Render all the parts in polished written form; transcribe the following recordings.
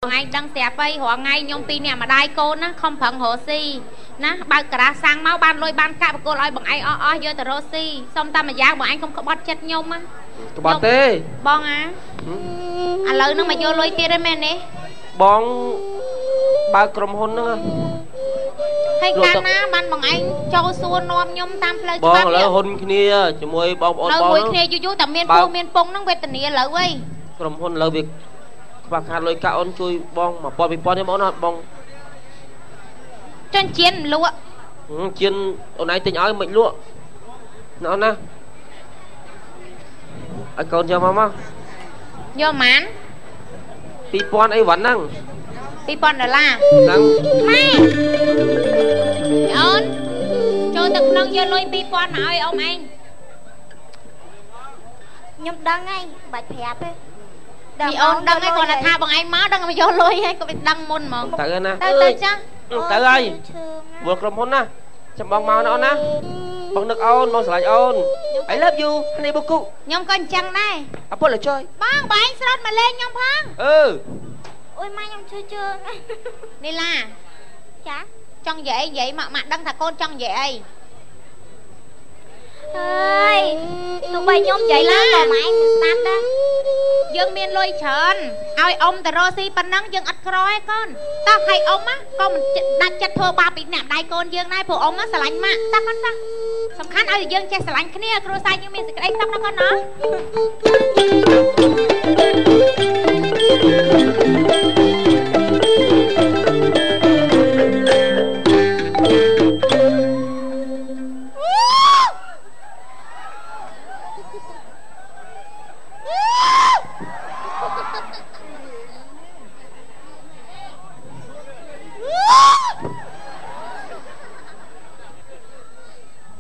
ngày đăng xẹp ấy họ ngày nhung pi nè mà đai cô nó không phận hộ si ná bao cả sang máu ban lôi ban cạp cô lôi bằng ai o vô tờ rosi xong ta mà giá bọn anh không có bắt chết nhung á bắt tê bon á à lời nó mà vô lôi kia đấy mẹ nè bong bao cầm hôn nữa hay ca ná ban bằng anh cho xua nom nhung tam plei bong là hôn kia chỉ môi bong bong môi kia chú tầm miên pung nó về tình nghĩa lợi quay cầm hôn lợi việc và khát lôi cả ôn chui bong mà bong bị bong thêm nó bong trên chiến lụa chiến hôm nay tình ái mình lụa nó nè anh còn cho mama vô mán pi pon ấy vẫn năng pi pon là năng mẹ ơn cho tực nâng vô lôi pi pon mà ơi ông anh nhung đăng anh bạch phép ấy thì ôn đăng ấy còn là tha bằng anh má đăng mà vô lôi hay có bị đăng môn mà tại ơn nè tới chứ tại ơi vừa cầm hôn nè chăm bong màu nó nè bong được ôn bong sải ôn I love you anh đi bố cụ nhung con chăng này à bố là chơi bong bà anh slot mà lên nhung phong ôi mai nhung chưa đi là chả trong vậy mà đăng thà con trong vậy ơi tụi bay nhung vậy lắm mà mày snap đó dương miên lôi trơn ai ông tờ rosi pan nắng dương ắt khói con ta hay ông á con mình đặt chặt thô ba bị nạp đai con dương này phụ ông á xả lạnh mà ta con ta sầm khán ai dương che xả lạnh cái này rồi sai nhưng mình sẽ cái đây xong đó con nó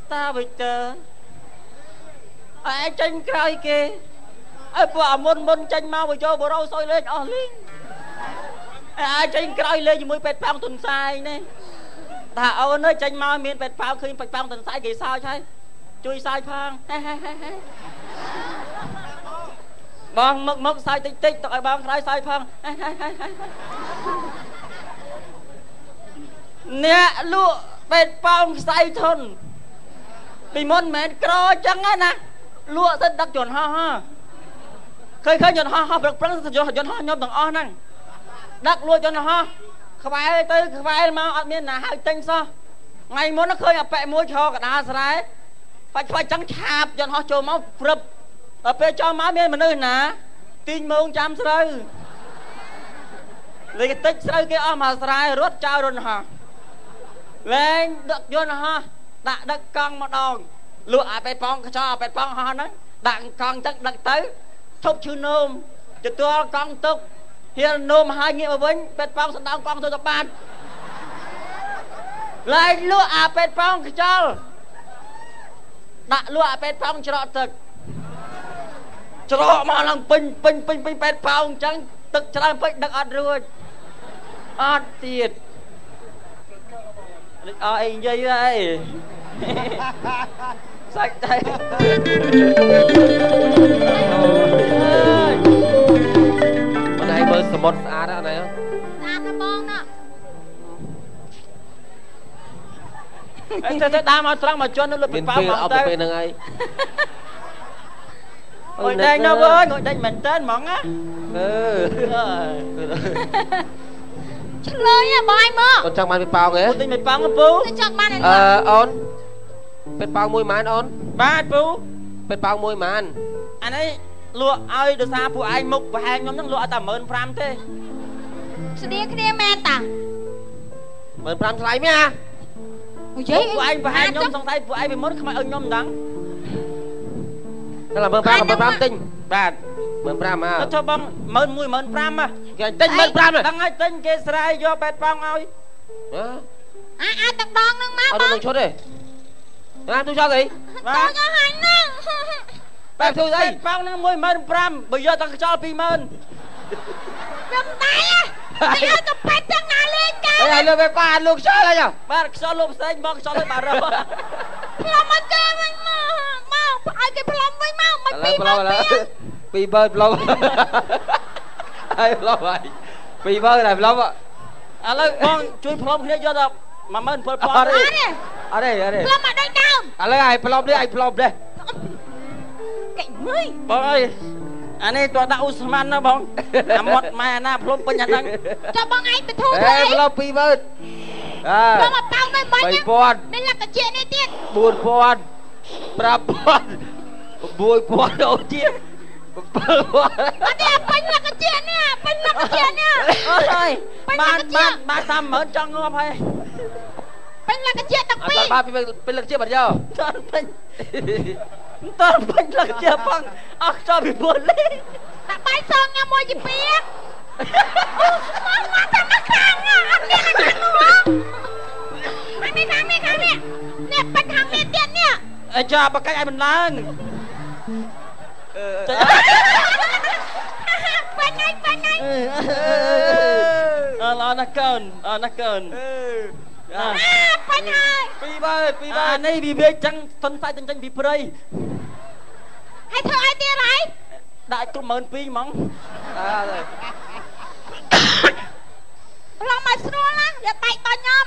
ta bị chờ ai tranh cãi kìa ai bỏ môn tranh mau bị cho bộ rau sôi lên lên ai tranh cãi lên như mới bẹt phong tuần sai nè ta ơi nói tranh mau miền bẹt phong khi bẹt phong tuần sai kỳ sao chứ chui sai phong bong mốc sai tích tích tụi bong khai sai phong nè lụa bẹt phong sai thôn bị môn mệt cro chẳng á nè lụa rất đặc chuẩn ha khơi chuẩn ha bật chuẩn ha nhóm thằng năng đặc lụa chuẩn ha không phải mà ở miền nào hai tinh sao ngày muốn nó khơi bẹ muối cho cả đá sải phải trắng chạp chuẩn ha cho máu rập ở bên cho má miền mình nơi nè tin mông chăm sợi lấy cái tích sợi kia mà sải rút trao rồi hả lên được chuẩn ha đã đặt con một đòn lụa bẹt phong cho bẹt phong ho nó đặt con chắc đặt tới thúc chữ nôm cho tôi con tục hiện nôm hai nghĩa mà vinh bẹt phong sẽ đóng con tôi tập ban lại lụa bẹt phong cho đã lụa bẹt phong cho thực cho mà làm pin bẹt phong chẳng thực cho làm pin đặt ăn rồi ăn tiền ai vậy đây sạch đây bên này bơi sờ mọt á đó này nó bong đó anh sẽ đa mà trăng mà cho nó lụp bên pháo kia ở mà bên này ngay ngồi đây nó với ngồi đây mình tên món á chắc lơi nha bò anh mơ con trang ban bị bao kìa tình mình pháo ngâm bú chắc ban này onเป็นเปล่ามวยมันออน ba bú เป็นเปล่ามวยมัน anh ấy lụa ơi được sao phụ anh mục và hai nhóm những lụa tầm ơn pram thế Sdia kia mẹ ta 15,000 ថ្លៃមែនអា Ôi giấy phụ anh và hai nhóm xong tay phụ anh bị mất không ai ơn nhóm đắng តែ15,000ទិញ បាទ 15,000 nó cho băng mơn mùi mơn pram mà គេទិញ 15,000 đăng ai tinh kia sài do bẹt băng ơi ai tặng đòn nâng má អត់នឹងឈុតទេណាទូចោលអី Tôi cho hành nâng បែបធ្វើអីប៉ោងនឹង15000បើយកតែខ្យល់20000 Đừng tay á Thì ơi cặp bạch chẳng ngà lên cả អីឲ្យលើកបានលោកខ្យល់អី បាទខ្យល់លោកផ្សេងមកខ្យល់ឲ្យបាទរហ Plom ở chơi với mau ai cái plom với mau mày pi plom 20000 plom ហើយ plom ហើយ ពីបើតែប្លុំឥឡូវបងជួយផ្លុំគ្នាយកដល់17000អត់ទេប្លុំមកដូចដើមឥឡូវឲ្យប្លុំនេះឲ្យប្លុំនេះកិច្ចមើលបងអើយអានេះតោះដាក់ឧស្ម័នណាបងអាមាត់ម៉ែណាផ្លុំពេញអាហ្នឹងចាំបងឯងទៅធូរទៅប្លុំ20000បងមកប៉ោងមិនបាញ់3000មានលក្ខជានេះទៀត4000 5000 6000អូជា70000អត់ទេពេញលក្ខជានេះពេញលក្ខជានេះអូយបាន30000ចង់ងាប់ហើយពេញលក្ខជា12អត់បានពេញលក្ខជាបាត់យោតើពេញលក្ខជាបងអស់ចូលពី4លេដាក់បាយសងញ៉ាំមួយជាពីមកមកតាមខាងអត់មានខាងនោះនេះនេះពេញខាងនេះទៀតនេះអើចាបកាច់ឲ្យមិនឡើងពេញហើយអរណាកូនពេញហើយ20000នេះវាចឹងសុនសាច់ចេញពីព្រៃហើយធ្វើឲ្យទៀតហើយដាក់គ្រប់12000ហ្មងឡងមកស្រួលណាយកបែកតខ្ញុំ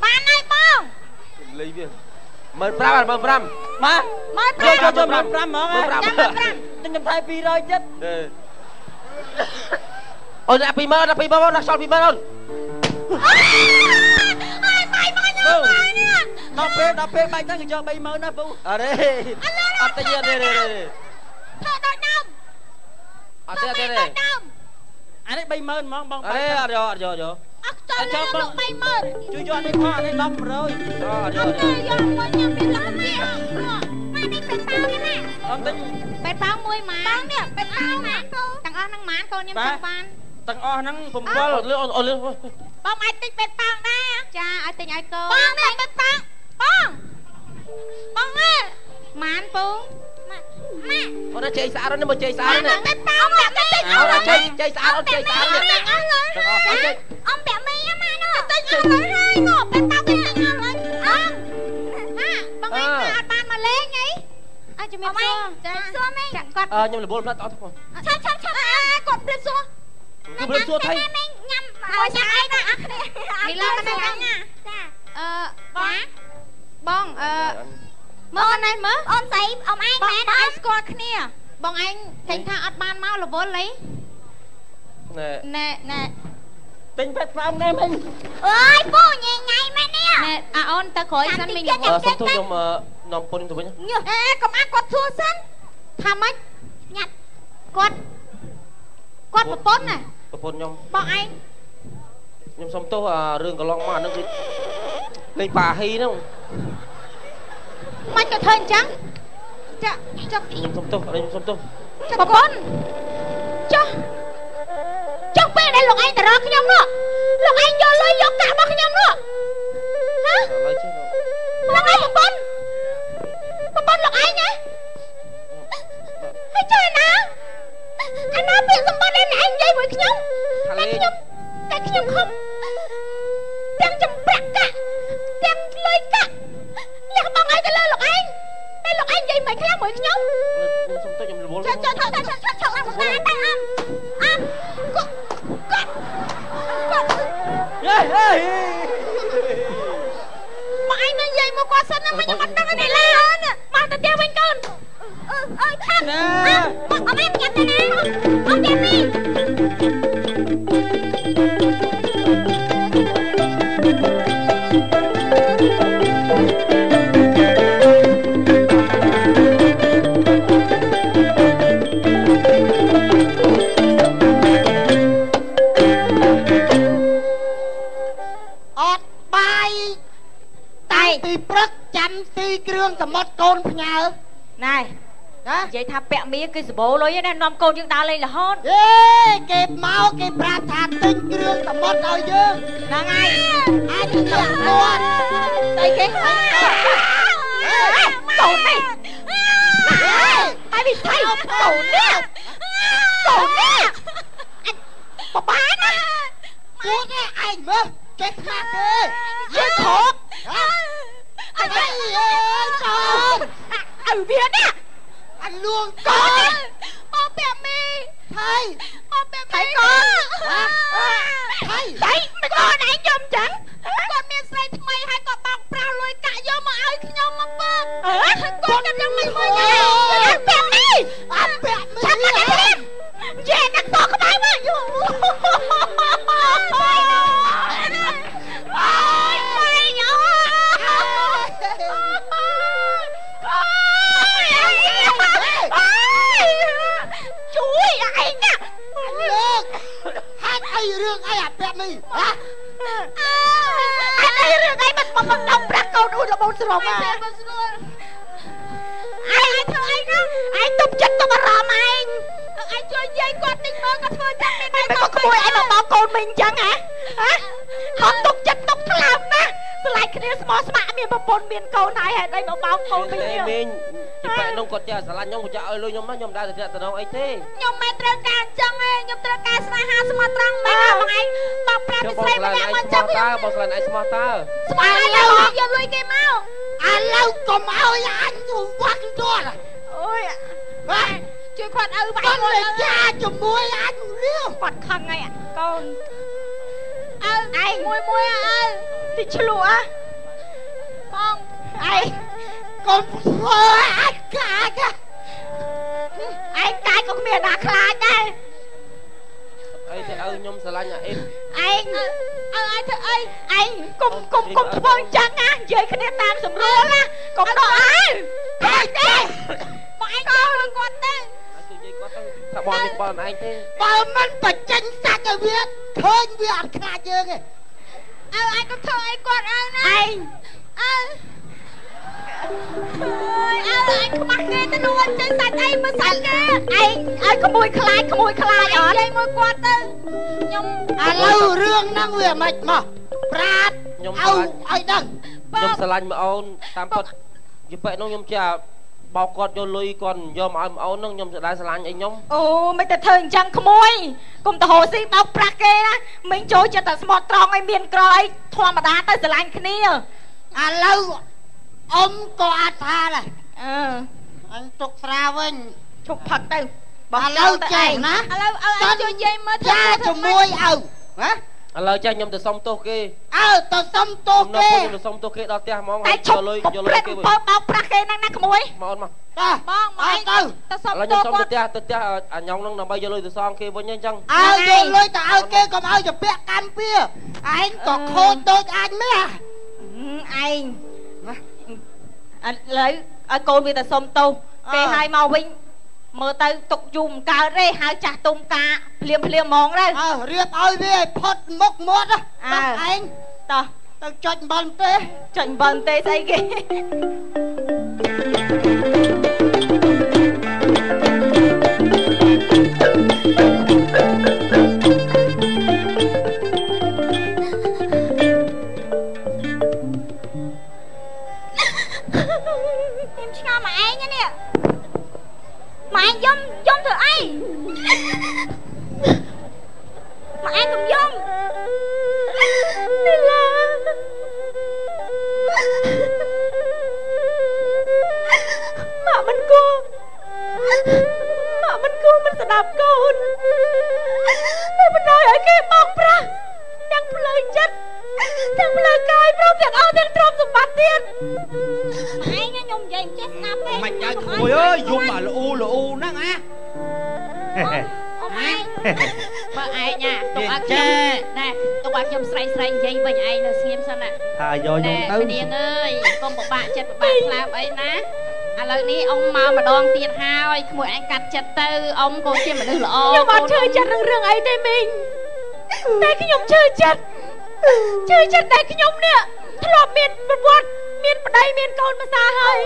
បានហើយបងលេងវា15000មកចូល5ហ្មង5ខ្ញុំថៃ200ចិត្តអូនដាក់20000ដាក់20000ដាក់សល់20000អូនហើយបាយមកខ្ញុំនេះដល់ពេលបាយហ្នឹងគេយក30000ណាពូអរេអត់ទេទេធ្វើដល់ដើមអត់ទេទេអានេះ30000ហ្មងបងអរេអត់យកអត់ចូលលោក30000ជួយយកនេះផងអានេះ10%អត់យកយកមកញ៉ាំពីឡំនេះមកនេះពេតប៉ោងណាអត់ទិញពេតប៉ោងមួយម៉ាបងនេះពេតប៉ោងណាទាំងអស់ហ្នឹងម៉ានកូនខ្ញុំចង់បានទាំងអស់ហ្នឹង7លឿនបងអាចទិញពេតប៉ោងដែរចាឲ្យទិញឲ្យកូនបងនេះពេតប៉ោងបងនេះម៉ានពូម៉ាអូនជ័យស្អាតនេះមកជ័យស្អាតនេះពេតប៉ោងតែទិញអូនជ័យស្អាតអូនជ័យស្អាតនេះទាំងអស់អំពាក់មីម៉ានោះទិញអស់ហើយនោះពេតប៉ោងទិញអស់ហើយបងឯងអត់បានមកលេងអីអាចជំរាបសួរចាសួរមីចាគាត់ខ្ញុំរវល់ផ្លាត់អត់ផងឆាប់គាត់ព្រៀបសួរគឺព្រៀបសួរថៃញ៉ាំឲ្យញ៉ាំអីណានេះឡើយណាចាបងមើលនេះមើលអូនស្រីអ៊ំឯងមែនអត់ស្គាល់គ្នាបងឯងចេញថាអត់បានមករវល់អីណែទិញពេទ្យផ្អើមនេះមិញអើយពូញ៉ៃមែននេះណែអូនទៅក្រោយសិនមិញសុំទោសខ្ញុំនាំពុនទៅវិញកុំអាគាត់សួរសិនថាម៉េចញ៉ាត់គាត់ប្រពន្ធណាប្រពន្ធខ្ញុំបងឯងខ្ញុំសុំទោសរឿងកន្លងមកហ្នឹងគឺលេងបាហ៊ីហ្នឹងមិនក៏ធ្វើអញ្ចឹងចាខ្ញុំសុំទោសប្រពន្ធចុះពេលដែលលោកឯងទៅរកខ្ញុំនោះលោកឯងយកលុយយកកាក់របស់ខ្ញុំនោះហ៎ឥឡូវចេះលោកឯងប្រពន្ធលោកឯងហ៎ហើយចុះឯណាពាក្យសម្បត្តិឯងនិយាយមួយខ្ញុំតែខ្ញុំខំទាំងចំប្រាក់កាក់ទាំងលុយកាក់លះបងឲ្យទៅលើលោកឯងតែលោកឯងនិយាយមិនខ្លាំងមួយខ្ញុំសុំទោសខ្ញុំរវល់ចុះឡើងមកស្ដាយតែគាត់ហេបងឯងនិយាយមកគាត់សិនណាមិនខ្ញុំអត់ដឹងទេឡាអូនមកទៅផ្ទះវិញកូនអើយឆាប់អត់ឯងញ៉ាំទៅណាអត់ទេមីពីព្រឹកចាំទីគ្រឿងសមុទ្រកូនផ្ញើណែនិយាយថាពាក់មាសគឺសបោលុយណានាំកូនយើងដើរលេងរហូតគេមកគេប្រាប់ថាទិញគ្រឿងសមុទ្រឲ្យយើងហ្នឹងហើយអាចទៅគាត់ស្អីគេកូននេះហើយវាថៃកូននេះបបាណាពួកនេះឯងមើលចេះខ្មាស់ទេយើងខកអីអើយកូនឲ្យវាណាអញលួងកូនអូពាក់មីហើយអូពាក់ con đấy mày con ấy nhom chẳng con miên say mày hay con bọc prao lôi cả vô mà ai nhom mà con cái răng mày mày ăn bẹt đi chắc mà đánh lên về đặt to cái máy mà mày nhở chui ai nè ai rương ai à bẹt mày hả ai rương ai mình đồng rắc câu đuôi là bốn sườn mà ai thưa ai đó ai tục chất tao mà rò mày ai chơi dây con tinh mơ con thôi chắc mày có khôi ai mà bỏ con mình chẳng hả không tục chất tục làm nè lại cái này small smart miền bồn miền cầu này hả đây mà bao con mình nhiều mình chỉ phải nông cột cha sả nhông của cha ơi luôn nhông nó nhông đã thực hiện từ đâu ấy thế nhông mẹ treo càng chân ấy nhông treo càng sai ha smart trăng mày làm ai bọc ra cái say mà nhà mình chân ta bọc lại smart ta smart ta giờ lui cái máu lâu có máu anh quăng cho rồi ôiជួយគាត់ឪបាយ con là chaជាមួយanh liêu គាត់ខឹងហើយកូនឪឯងមួយឪទីឆ្លក់បងឯង con phơ anh cả kìa ឯងកាយក៏គ្មានណាខ្លាចដែរ អីទៅឲ្យខ្ញុំស្រឡាញ់អាអ៊ីម ឯងឲ្យធ្វើអីឯងកុំធ្វើអញ្ចឹងណានិយាយគ្នាតាមសម្រួលណាកុំដកអើគាត់ទេបងឯងក៏គាត់ទេ ថាបងមានបងឯងទេ បើមិនបញ្ចេញសាច់ឲ្យវាឃើញវាអត់ខ្លាចយើងទេ ឯងក៏ធ្វើអីគាត់ឪណាឯងឪអើយខ្មាស់គេទៅនួនចេញសាច់អីមើលសាច់គេឯងឲ្យក្មួយខ្លាចអត់និយាយមួយគាត់ទៅខ្ញុំឥឡូវរឿងហ្នឹងវាមិនមកប្រាប់ខ្ញុំឲ្យដឹង ខ្ញុំស្រឡាញ់មកអូនតាមពិតយពេនោះខ្ញុំជាបោកគាត់យកលុយគាត់យកមកឲ្យមកអូនហ្នឹងខ្ញុំស្ដាយស្រឡាញ់អីខ្ញុំអូមិនទៅធ្វើអញ្ចឹងក្មួយកុំទៅហូស៊ីបោកប្រាស់គេណាមិញចូលចិត្តតែស្មត់ត្រង់ឲ្យមានក្រអីធម្មតាទៅស្រឡាញ់គ្នាឥឡូវអ៊ំក៏អត់ថាដែរអញទុកស្រាវិញជប់ផឹកទៅឥឡូវចេះណាឥឡូវឲ្យជួយនិយាយមើលថាជាមួយឪហ៎ ឥឡូវចាស់ខ្ញុំទៅសុំទោសគេទៅសុំទោសគេខ្ញុំទៅសុំទោសគេដល់ផ្ទះហ្មងយកលុយគេវិញបោកប្រាស់គេហ្នឹងណាក្មួយមកអូនមកបងមកទៅសុំទោសគាត់ទៅផ្ទះអាញ៉ុងហ្នឹងដើម្បីយកលុយទៅសងគេវិញអញ្ចឹងយកលុយទៅឲ្យគេកុំឲ្យជាពាក់កម្មពៀឯងក៏ខូចដូចអញមែនឯងឥឡូវឲ្យកូនវាទៅសុំទោសគេឲ្យមកវិញមើលទៅទុកយូរមិនកើតទេហៅចាស់ទុំកាភ្លាមហ្មងទៅរៀបឲ្យវាឲ្យផុតមុខមាត់ទៅឯងតោះទៅចុចអំបិលទេចុចអំបិលទេស្អីគេខ្ញុំឆ្ងល់មកឯងនេះម៉ែយំធ្វើអីម៉ែកុំយំនេះឡាម៉ាក់មិនគួរមិនស្ដាប់កូនតែបណ្ដោយឲ្យគេបោកប្រាស់ទាំងផ្លូវចិត្តទាំងផ្លូវកាយព្រមទាំងអស់ទាំងទ្រព្យសម្បត្តិទៀតម៉ែខ្ញុំនិយាយមិនចេះស្ដាប់ទេមិនយ៉ាងក្មួយអើយយំអាល្អូហ្នឹងណាអូម៉ែបើឯងណាទុកឲ្យខ្ញុំណែទុកឲ្យខ្ញុំស្រែងនិយាយវិញឯងនៅស្ងៀមសិនណាថាយកខ្ញុំទៅនាងអើយកុំពិបាកចិត្តពិបាកខ្លាប់អីណាឥឡូវនេះអ៊ំមកម្ដងទៀតហើយក្មួយឯងកាត់ចិត្តទៅអ៊ំក៏ជាមនុស្សល្អខ្ញុំអត់ជឿចិត្តរឿងអីទេមីងតែខ្ញុំជឿចិត្តតែខ្ញុំនេះធ្លាប់មានប្រវត្តិមានប្តីមានកូនម្សាហើយ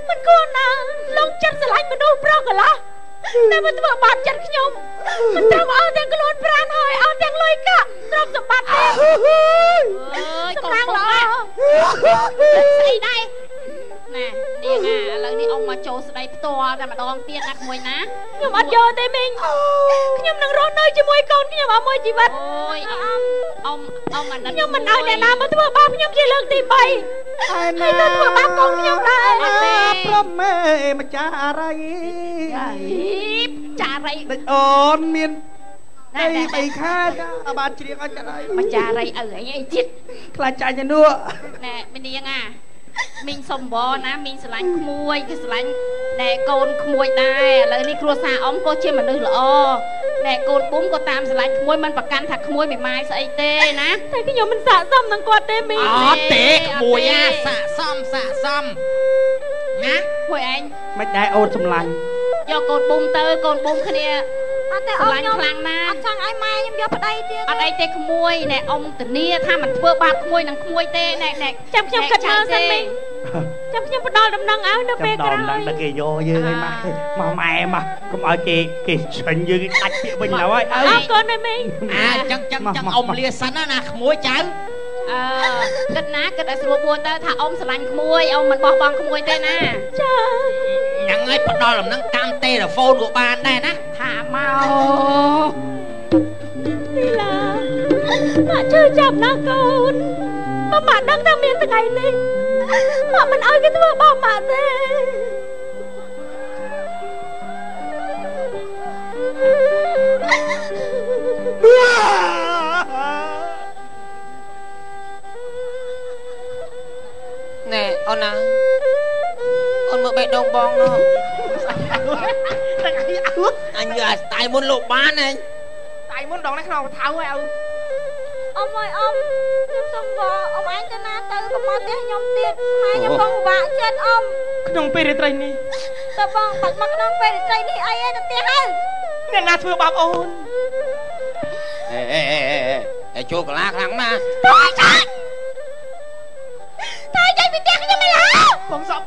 មិនគួរណាលងចិត្តស្រឡាញ់មនុស្សប្រុសកន្លោះតែមកធ្វើបាបចិត្តខ្ញុំមិនត្រឹមអស់ទាំងខ្លួនប្រាណហើយអស់ទាំងលុយកាក់ទ្រព្យសម្បត្តិទេអើយកូនល្អស្អីដែរណានាងឥឡូវនេះអ៊ំមកចូលស្ដីផ្ទាល់តែម្ដងទៀតណាក្មួយណាខ្ញុំអត់យកទេមីងខ្ញុំនឹងរស់នៅជាមួយកូនខ្ញុំអស់មួយជីវិតអូយអ៊ំអាណិតខ្ញុំមិនឲ្យអ្នកណាមកធ្វើបាបខ្ញុំជាលើកទី3ហើយទៅធ្វើបាបកូនខ្ញុំដែរអត់ទេព្រមមេម្ចាស់អរិយចារីដូចអូនមាន đây bày kha bà chị con trả lời mà cha đây ở ấy chết là chạy cho nữa nè mình đi à mình sông bò ná mình sẽ lánh muôi cái sẽ lánh nè con muôi tai lời đi cua xa ống cô chia mà đưa lọ nè con bún cô tam sẽ lánh muôi mình bạc can thật muôi mày mai sẽ tê ná thế cái nhóm mình xả xong thằng quạt tê mình tê muôi à xả xong nhá muôi anh mày đại ôn trong lành cho con bún cái nèแต่អត់ខ្លាំងណាស់អត់ចង់ឲ្យម៉ែខ្ញុំយកប្តីទៀតអត់អីទេក្មួយណែអ៊ំធានាថាមិនធ្វើបាបក្មួយនឹងក្មួយទេណែចាំខ្ញុំគិតមើលសិនមីចាំខ្ញុំផ្ដល់ដំណឹងឲ្យនៅពេលក្រោយដំណឹងតែគេយកយើងឲ្យមកម៉ែមកកុំឲ្យគេឆ្ងាញ់យើងដាច់ពាក្យវិញឡើយអរគុណណាមីចឹងអ៊ំលាសិនណាក្មួយចៅគិតណាគិតឲ្យស្រួលពួរទៅថាអ៊ំស្រឡាញ់ក្មួយអ៊ំមិនបោះបង់ក្មួយទេណាចាញ៉ាំងឲ្យផ្ដល់ដំណឹងតាមតេឡេហ្វូនក៏បានដែរណាថាមកទីឡាម៉ាក់ជឿចាប់ណាកូនម៉ាក់ដឹងថាមានថ្ងៃនេះម៉ាក់មិនឲ្យគេធ្វើបោះម៉ាក់ទេណែអូនណាអូនមើលបេះដូងបងនោះអញយកស្ទាយមុនលោកបានហ៎ស្ទាយមុនដងនេះក្នុងកថៅហើយអ៊ំអើយអ៊ំខ្ញុំសុំបអ៊ំឯងទៅណាទៅកុំមកផ្ទះខ្ញុំទៀតម៉ែខ្ញុំបងពិបាកចិត្តអ៊ំក្នុងពេលរាត្រីនេះតើបងបាច់មកក្នុងពេលរាត្រីនេះអីឯងទៅផ្ទះហើយអ្នកណាធ្វើបាបអូនអេចូលកន្លាខ្លាំងណាស់ទៅចាតែយាយពីផ្ទះខ្ញុំមិនឡើបងសក់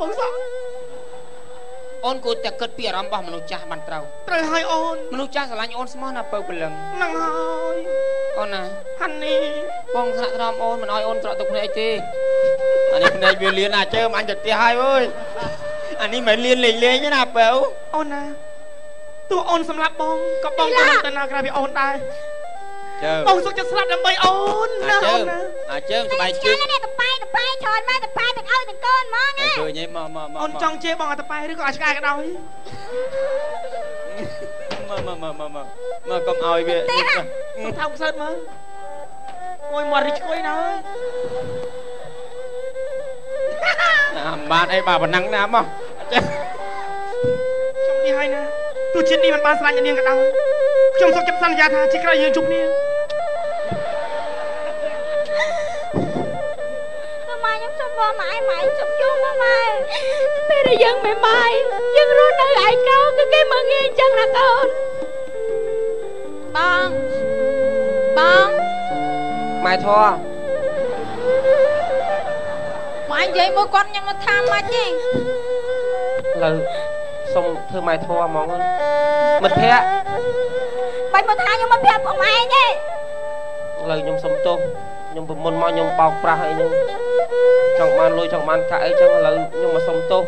អូនគួរតែគិតពីអារម្មណ៍របស់មនុស្សចាស់បានត្រូវហើយអូនមនុស្សចាស់ស្រឡាញ់អូនស្មោះណាពៅព្រលឹងហ្នឹងហើយអូនណាហាន់នេះបងស្នាក់ត្រមអូនមិនឲ្យអូនត្រកទឹកភ្នែកទេអានេះភ្នែកវាលៀនអាចើមអញទៅផ្ទះហើយអើយអានេះមិនលៀនលេងទេណាពៅអូនណាទោះអូនសម្លាប់បងក៏បងទៅណាក្រៅពីអូនដែរបងសុខចិត្តស្លាប់ដើម្បីអូនណាអូនណាអាចើមសบายចិត្តនេះតប៉ែច្រើនម៉ែតប៉ែទាំងឲ្យទាំងកូនហ្មងណាជួយញ៉េមកអូនចង់ជេរបងឲ្យតប៉ែឬក៏ឲ្យឆ្កែក៏ដោយមកកុំឲ្យវាថោកសើតមើលងួយមាត់រីឆ្កុយណាបានអីបាទប៉ុណ្ណឹងណាមកខ្ញុំនេះហើយណាទោះជាតិនេះមិនបានស្រឡាញ់នាងក៏ដោយខ្ញុំសុខចិត្តសន្យាថាជាក្រោយយើងជួបគ្នាម៉ែជប់យំម៉ែពេលដែលយើងមិនម៉ែយើងរស់នៅឯកោគឺគេមកងាយអញ្ចឹងណាកូនបងម៉ែធေါ်ម៉ែនិយាយមួយគាត់ខ្ញុំមកថាម៉េចទេលើសុំធ្វើម៉ែធေါ်ហ្មងមិត្តភ័ក្ដិបាច់មកថាខ្ញុំមិត្តភ័ក្ដិបងឯងទេលើខ្ញុំសុំទោសខ្ញុំប្រមុនមកខ្ញុំបោកប្រាស់អីហ្នឹងចង់បានលុយចង់បានកាក់អីចឹងឥឡូវខ្ញុំមកសុំទោស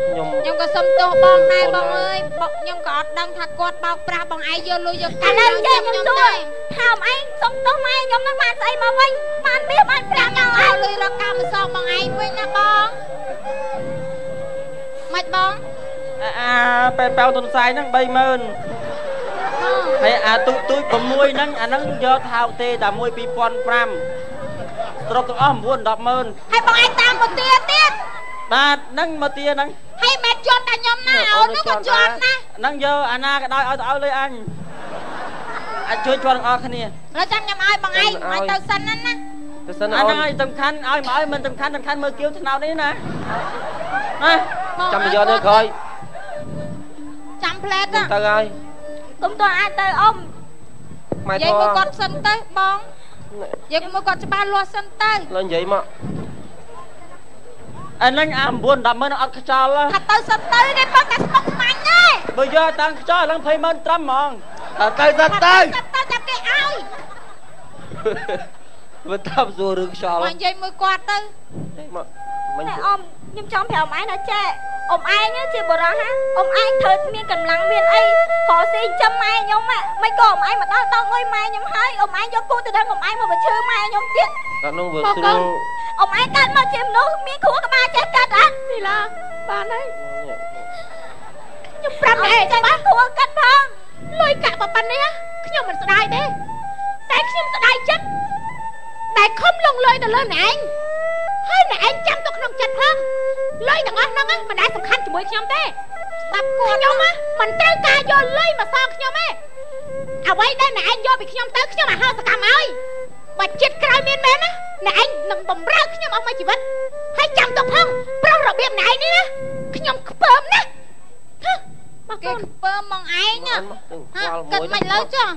ខ្ញុំក៏សុំទោសបងដែរបងអើយខ្ញុំក៏អត់ដឹងថាគាត់បោកប្រាស់បងឯងយកលុយយកកាក់ឥឡូវខ្ញុំសួរថាអឯងសុំទោសម៉ែខ្ញុំនឹងបានស្អីមកវិញបានមាសបានប្រាក់ខ្ញុំឲ្យលុយរកការមកសងបងឯងវិញណាបងមិនបងពេលប៉ៅទុនសាយហ្នឹង 30000 ហើយអាទូច6ហ្នឹងអាហ្នឹងយកថោកទេតែមួយ 2500 ត្រប់ទាំងអស់ 9-100000ហើយបងឯងតាមមកទាទៀតបាទហ្នឹងមកទាហ្នឹងហើយមិនជន់តែខ្ញុំណាអូននោះក៏ជន់ណាហ្នឹងយកអាណាក៏ដោយឲ្យលុយអញអាចជួយជន់ទាំងអស់គ្នាឥឡូវចាំខ្ញុំឲ្យបងឯងឲ្យទៅសិនណាទៅសិនអាហ្នឹងឲ្យសំខាន់ឲ្យមកឲ្យមិនសំខាន់មើលគៀវថ្នោតនេះណាចាំយកនៅក្រោយចាំផ្លែតទៅហើយកុំតើអាចទៅអ៊ំនិយាយមួយគាត់សិនទៅបងនិយាយមួយគាត់ច្បាស់លាស់សិនទៅលើនិយាយមកអាហ្នឹងអា9-100000អត់ខ្ចោលថាទៅសិនទៅគេបងតែស្មុកស្មាញ់ទេបើយកតាំងខ្ចោលឡើង20000ត្រឹមហ្មងទៅសិនទៅចាំគេឲ្យមិនតាមសួររឿងខ្យល់មកនិយាយមួយគាត់ទៅមកអ៊ំខ្ញុំចង់ប្រាប់ម៉ែណាចេអ៊ំឯងជាបរិះណាអ៊ំឯងត្រូវមានកម្លាំងមានអីខស៊ីចាំម៉ែខ្ញុំមិនក៏អ៊ំឯងមកដល់តងុយម៉ែខ្ញុំហើយអ៊ំឯងយកគូទៅដឹងអ៊ំឯងមកបញ្ឈឺម៉ែខ្ញុំទៀតដល់នោះវាស្រួលអ៊ំឯងកើតមកជាមនុស្សមានគ្រូក្បាលចេះកាត់អត់ទីឡាបានហើយខ្ញុំប្រាប់ឯងចាំបានគ្រូកាត់ផងលុយកាក់ប៉ុណ្ណេះ ខ្ញុំមិនស្ដាយទេតែខ្ញុំស្ដាយចិត្តតែខំលងលុយទៅលើអ្នកឯងហើយអ្នកឯងចាំទៅក្នុងចិត្តផងលុយទាំងអស់ហ្នឹងមិនដែលសំខាន់ជាមួយខ្ញុំទេស្ដាប់គាត់ខ្ញុំមិនត្រូវការយកលុយមកសងខ្ញុំទេអ្វីដែលអ្នកឯងយកពីខ្ញុំទៅខ្ញុំអាហោសកម្មឲ្យបើចិត្តក្រោយមានមែនណាអ្នកឯងនឹងបំរើខ្ញុំអស់មួយជីវិតហើយចាំទៅផងប្រុសរបៀបអ្នកឯងនេះណាខ្ញុំខ្ពើមណាស់មកគេខ្ពើមមកឯងគិតមិនលើចុះ